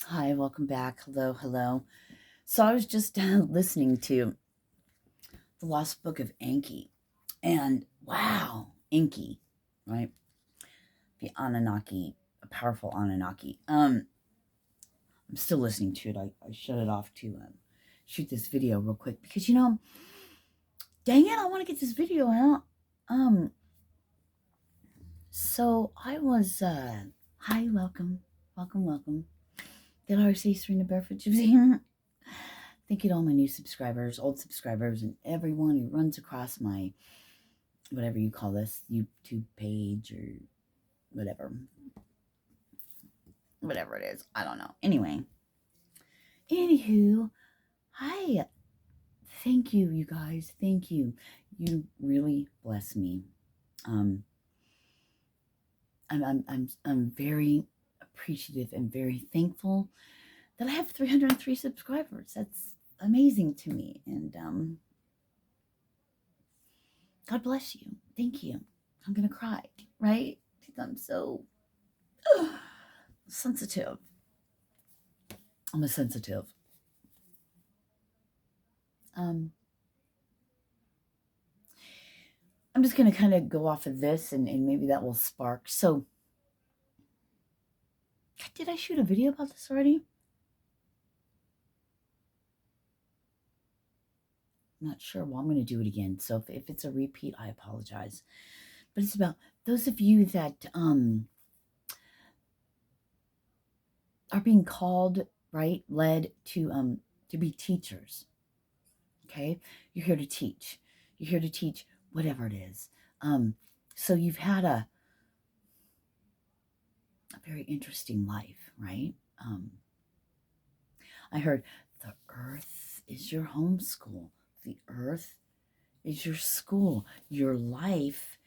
Hi, welcome back. Hello, hello. So I was just listening to The Lost Book of Enki, and wow, Enki, right? The Anunnaki, a powerful Anunnaki. I'm still listening to it. I shut it off to shoot this video real quick because dang it, I want to get this video out. Um, so I was hi, welcome, welcome, welcome. Did I say Sirena Barefoot Gypsy? Thank you to all my new subscribers, old subscribers, and everyone who runs across my, whatever you call this, YouTube page or whatever it is. I don't know. Anywho, hi. Thank you, you guys. Thank you. You really bless me. Um, I'm very appreciative and very thankful that I have 303 subscribers. That's amazing to me. And God bless you. Thank you. I'm going to cry, right? I'm so sensitive. I'm a sensitive. I'm just going to kind of go off of this and maybe that will spark. So, did I shoot a video about this already? I'm not sure. Well, I'm going to do it again. So if it's a repeat, I apologize. But it's about those of you that are being called, right, led to be teachers. Okay, you're here to teach. You're here to teach whatever it is. So you've had a very interesting life, right? I heard the earth is your home school. The earth is your school. Your life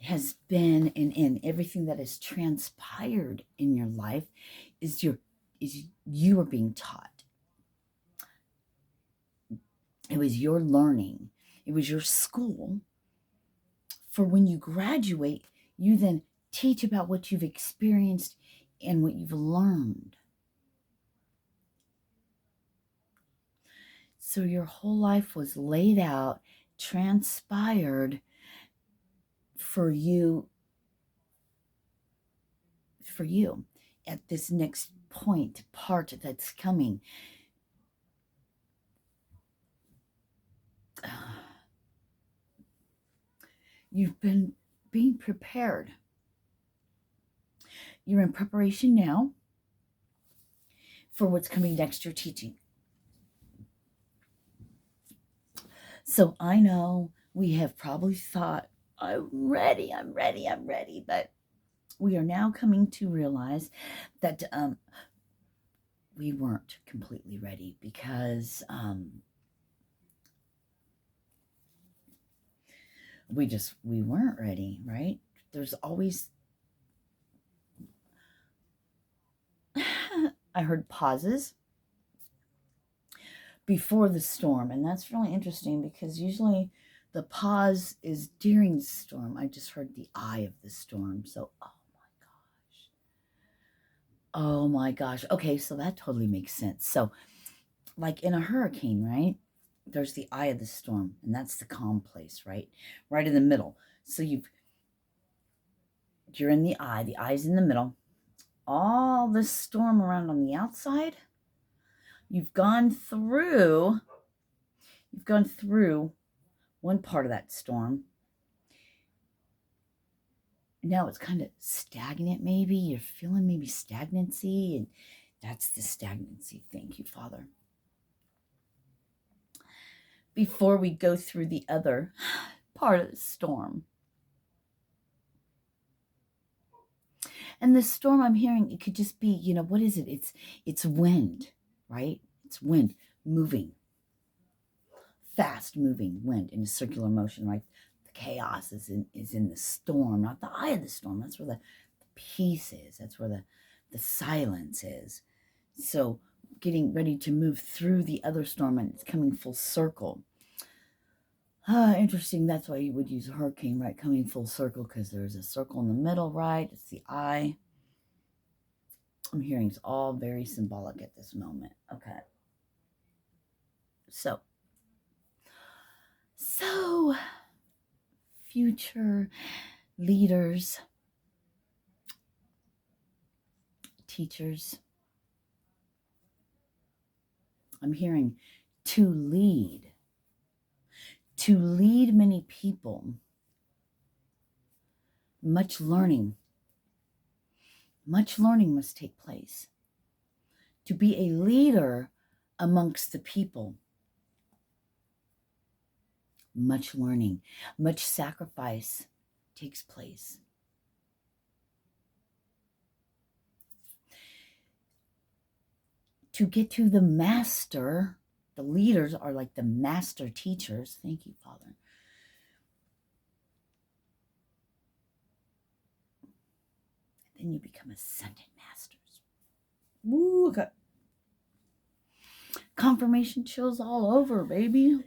has been in everything that has transpired in your life is you are being taught. It was your learning. It was your school. For when you graduate, you then teach about what you've experienced and what you've learned. So your whole life was laid out, transpired for you at this next part that's coming. You've been being prepared. You're in preparation now for what's coming next. You're teaching. So I know we have probably thought, I'm ready, but we are now coming to realize that we weren't completely ready because we weren't ready, right? There's always I heard pauses before the storm, and that's really interesting because usually the pause is during the storm. I just heard the eye of the storm. So, oh my gosh. Okay, so that totally makes sense. So, like in a hurricane, right? There's the eye of the storm, and that's the calm place, right? Right in the middle. So you're in the eye's in the middle. All this storm around on the outside, you've gone through one part of that storm. Now it's kind of stagnant, maybe. You're feeling maybe stagnancy, and that's the stagnancy. Thank you, Father. Before we go through the other part of the storm. And the storm I'm hearing, it could just be, what is it? It's wind, right? It's wind moving. Fast moving wind in a circular motion, right? The chaos is in the storm, not the eye of the storm. That's where the peace is. That's where the silence is. So getting ready to move through the other storm, and it's coming full circle. Interesting. That's why you would use a hurricane, right? Coming full circle because there's a circle in the middle, right? It's the eye. I'm hearing it's all very symbolic at this moment. Okay. So, future leaders, teachers, I'm hearing to lead many people. Much learning must take place. To be a leader amongst the people, much learning, much sacrifice takes place. To get to the master, the leaders are like the master teachers. Thank you, Father. Then you become ascended masters. Woo, okay. Confirmation chills all over, baby.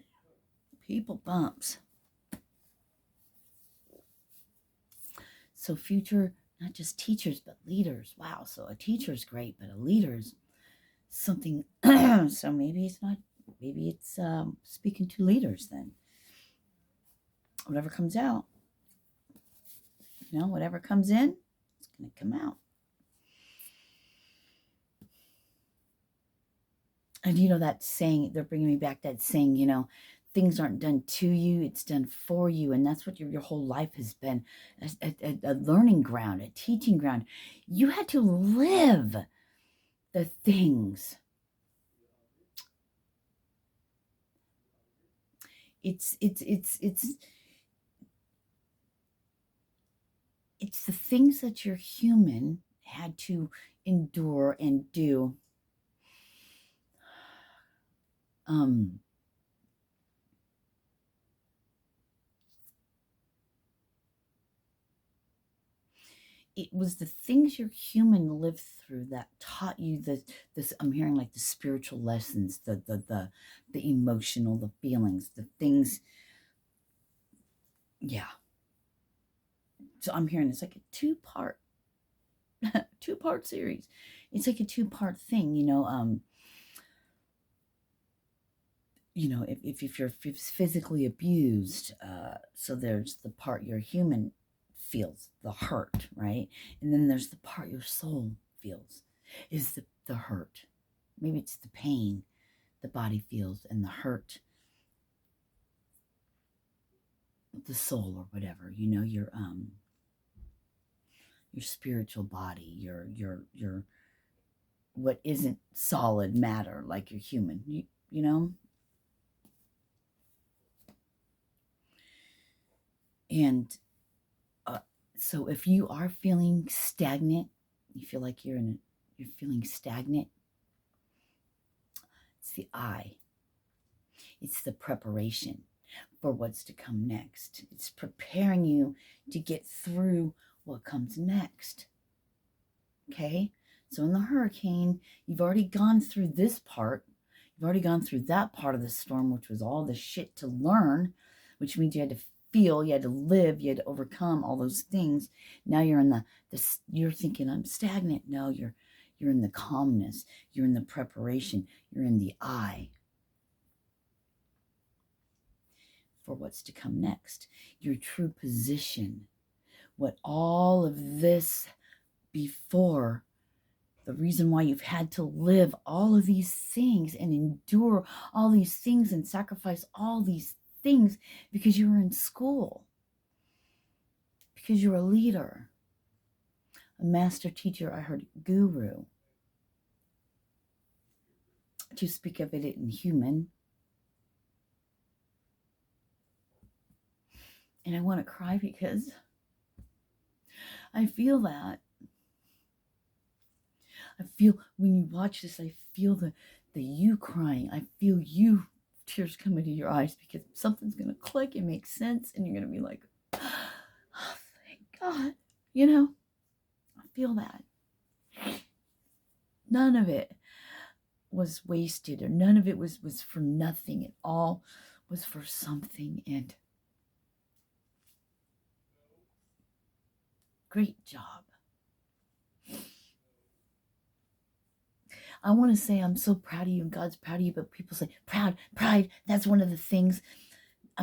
People bumps. So future, not just teachers, but leaders. Wow, so a teacher's great, but a leader's something. So maybe it's speaking to leaders then. Whatever comes out, whatever comes in, it's going to come out. And that saying, they're bringing me back that saying, things aren't done to you, it's done for you. And that's what your whole life has been, a learning ground, a teaching ground. You had to live the things. It's the things that your human had to endure and do. It was the things your human lived through that taught you this. I'm hearing like the spiritual lessons, the emotional, the feelings, the things. Yeah. So I'm hearing it's like a two-part series. It's like a two-part thing, if you're physically abused, so there's the part your human feels, the hurt, right? And then there's the part your soul feels, is the hurt. Maybe it's the pain the body feels, and the hurt the soul, or whatever, your spiritual body, your what isn't solid matter, like your human, you know. And so if you are feeling stagnant, you feel like you're feeling stagnant, it's the I. It's the preparation for what's to come next. It's preparing you to get through what comes next. Okay? So in the hurricane, you've already gone through this part. You've already gone through that part of the storm, which was all the shit to learn, which means you had to feel, you had to live, you had to overcome all those things. Now you're in you're thinking, I'm stagnant. No, you're in the calmness. You're in the preparation. You're in the I for what's to come next. Your true position. What all of this before, the reason why you've had to live all of these things and endure all these things and sacrifice all these things, because you were in school, because you're a leader, a master teacher. I heard guru, to speak of it in human. And I want to cry because I feel that. I feel, when you watch this, I feel the you crying. I feel you, tears coming to your eyes, because something's going to click and make sense. And you're going to be like, oh, thank God. I feel that. None of it was wasted, or none of it was for nothing. It all was for something. And great job. I want to say I'm so proud of you and God's proud of you, but people say pride, that's one of the things.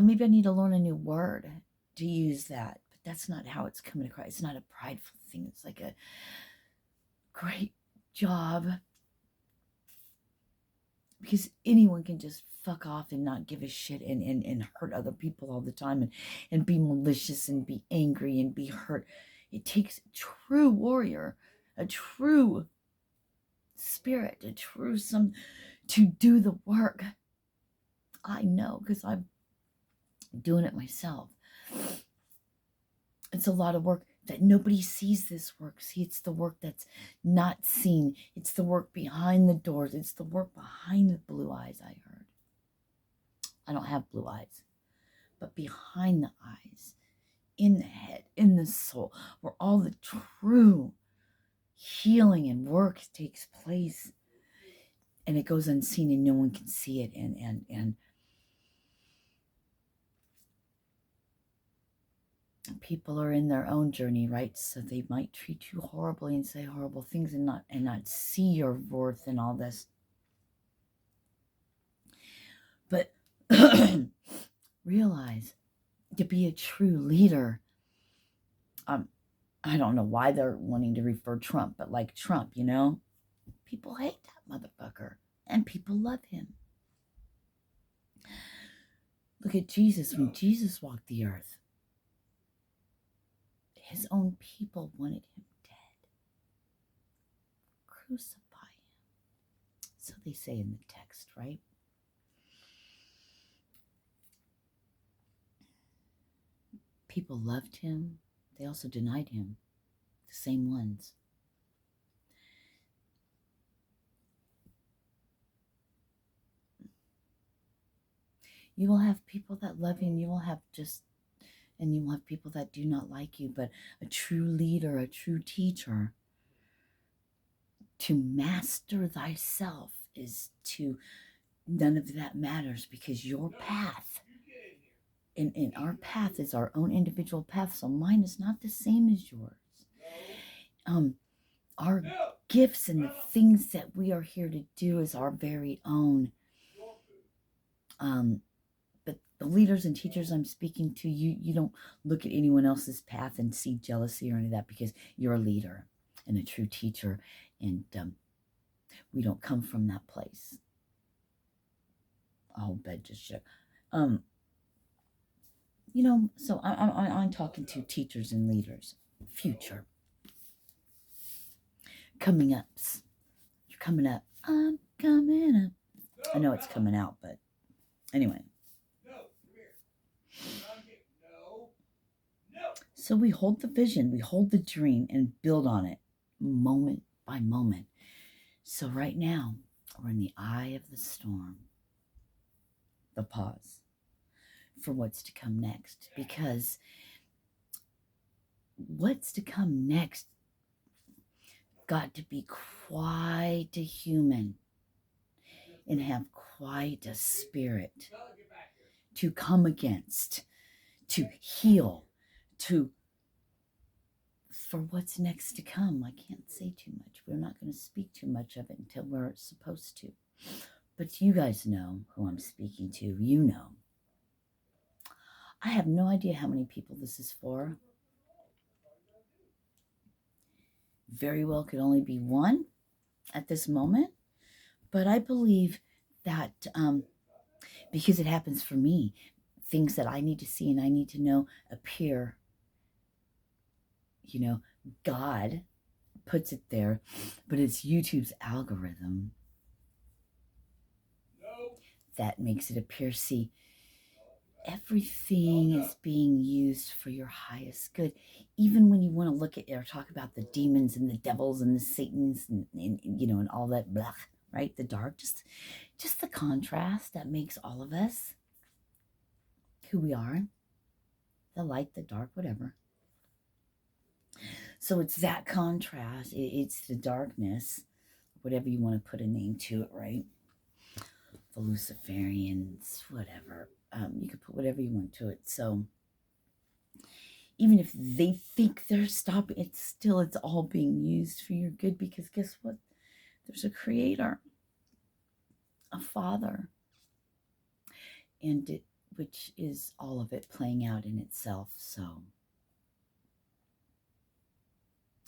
Maybe I need to learn a new word to use that, but that's not how it's coming across. It's not a prideful thing. It's like a great job, because anyone can just fuck off and not give a shit and hurt other people all the time and be malicious and be angry and be hurt. It takes a true warrior, a true spirit, a true some to do the work. I know, because I'm doing it myself. It's a lot of work that nobody sees. This work. See, it's the work that's not seen. It's the work behind the doors. It's the work behind the blue eyes. I heard. I don't have blue eyes, but behind the eyes, in the head, in the soul, where all the true healing and work takes place, and it goes unseen and no one can see it. And people are in their own journey, right? So they might treat you horribly and say horrible things and not see your worth and all this. But realize, to be a true leader, I don't know why they're wanting to refer Trump, but like Trump, people hate that motherfucker and people love him. Look at Jesus. When Jesus walked the earth, his own people wanted him dead. Crucify him. So they say in the text, right? People loved him. They also denied him. The same ones. You will have people that love you, and you will have people that do not like you. But a true leader, a true teacher, to master thyself is to, none of that matters, because your path, and our path is our own individual path. So mine is not the same as yours. Our gifts and the things that we are here to do is our very own. But the leaders and teachers I'm speaking to, you don't look at anyone else's path and see jealousy or any of that, because you're a leader and a true teacher, and we don't come from that place. Oh, bed just shook. So I'm talking to teachers and leaders. Future. Coming ups. You're coming up. I'm coming up. I know it's coming out, but anyway. So we hold the vision, we hold the dream, and build on it moment by moment. So right now, we're in the eye of the storm. The pause for what's to come next. Because what's to come next got to be quite a human and have quite a spirit to come against, to heal, for what's next to come. I can't say too much. We're not going to speak too much of it until we're supposed to. But you guys know who I'm speaking to. You know. I have no idea how many people this is for. Very well could only be one at this moment. But I believe that because it happens for me, things that I need to see and I need to know appear. God puts it there, but it's YouTube's algorithm that makes it appear. See, everything is being used for your highest good. Even when you want to look at or talk about the demons and the devils and the Satans and all that blah, right? The dark, just the contrast that makes all of us who we are, the light, the dark, whatever. So it's that contrast. It's the darkness, whatever you want to put a name to it, right? The Luciferians, whatever. You can put whatever you want to it. So even if they think they're stopping, it's all being used for your good, because guess what? There's a creator, a father, and which is all of it playing out in itself. So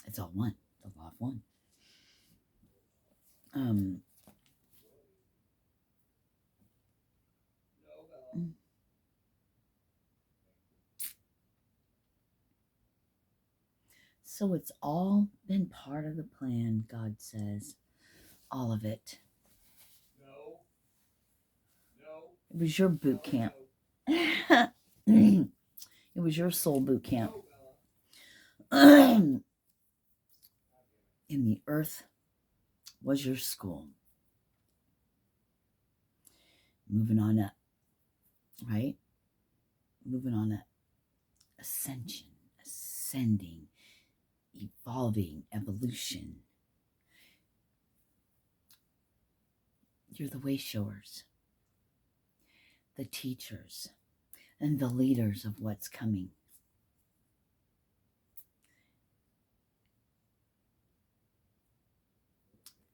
it's all one, the law of one. So it's all been part of the plan, God says. All of it. It was your boot camp. It was your soul boot camp. And the earth was your school. Moving on up, right? Moving on up. Ascension, ascending, evolving, evolution. You're the way showers, the teachers, and the leaders of what's coming.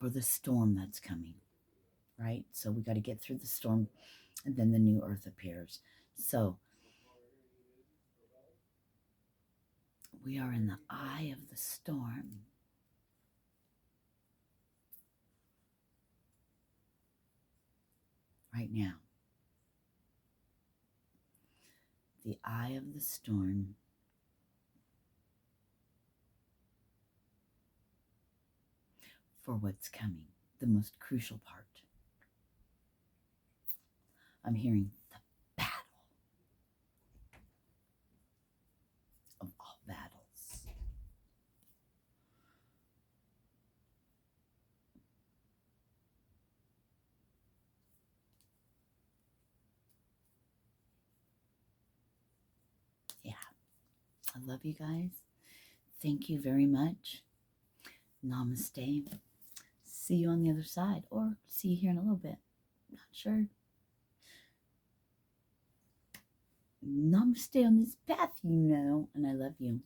For the storm that's coming, right? So we got to get through the storm, and then the new earth appears. So we are in the eye of the storm. Right now. The eye of the storm. For what's coming, the most crucial part. I'm hearing the battle of all battles. Yeah, I love you guys. Thank you very much. Namaste. See you on the other side, or see you here in a little bit. Not sure. Namaste on this path, and I love you.